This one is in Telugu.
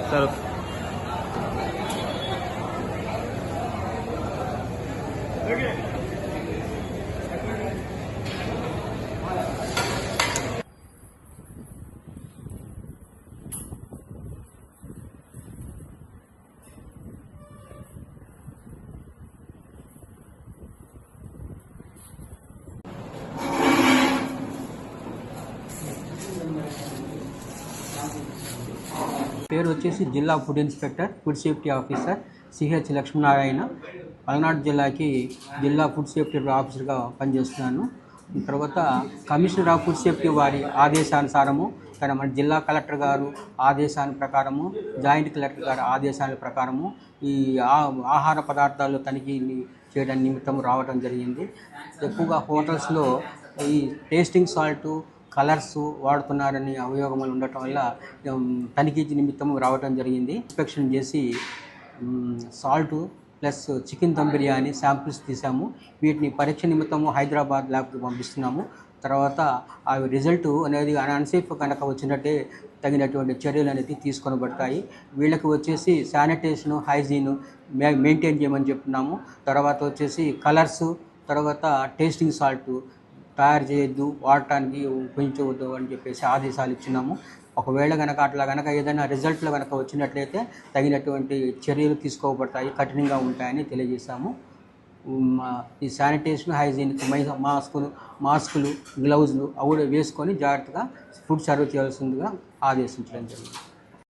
సరే పేరు వచ్చేసి జిల్లా food inspector food safety officer CH Lakshminarayana. Palnadu జిల్లాకి జిల్లా ఫుడ్ సేఫ్టీ ఆఫీసర్గా పనిచేస్తున్నాను. తర్వాత కమిషనర్ ఆఫ్ ఫుడ్ సేఫ్టీ వారి ఆదేశానుసారము మన జిల్లా కలెక్టర్ గారు ఆదేశాల ప్రకారము, జాయింట్ కలెక్టర్ గారి ఆదేశాల ప్రకారము ఈ ఆహార పదార్థాలు తనిఖీ చేయడానికి నిమిత్తం రావడం జరిగింది. ఎక్కువగా హోటల్స్లో ఈ టేస్టింగ్ సాల్టు, కలర్స్ వాడుతున్నారని అవయోగములు ఉండటం వల్ల తనిఖీ నిమిత్తం రావడం జరిగింది. ఇన్స్పెక్షన్ చేసి salt plus chicken dum biryani samples తీసాము. వీటిని పరీక్ష నిమిత్తము హైదరాబాద్ ల్యాబ్కి పంపిస్తున్నాము. తర్వాత ఆ రిజల్ట్ అనేది అన్సేఫ్ కనుక వచ్చినట్టే తగినటువంటి చర్యలు అనేది తీసుకొనబడతాయి. వీళ్ళకి వచ్చేసి శానిటేషను, హైజీను మెయింటైన్ చేయమని చెప్తున్నాము. తర్వాత వచ్చేసి కలర్సు, తర్వాత టేస్టింగ్ సాల్ట్ తయారు చేయొద్దు, వాడటానికి ఉపయోగించవద్దు అని చెప్పేసి ఆదేశాలు ఇచ్చినాము. ఒకవేళ కనుక ఏదైనా రిజల్ట్లు కనుక వచ్చినట్లయితే తగినటువంటి చర్యలు తీసుకోబడతాయి, కఠినంగా ఉంటాయని తెలియజేశాము. ఈ శానిటేషన్, హైజీన్కి మాస్కులు, గ్లౌజులు అవి వేసుకొని జాగ్రత్తగా ఫుడ్ సర్వ్ చేయాల్సిందిగా ఆదేశించడం జరిగింది.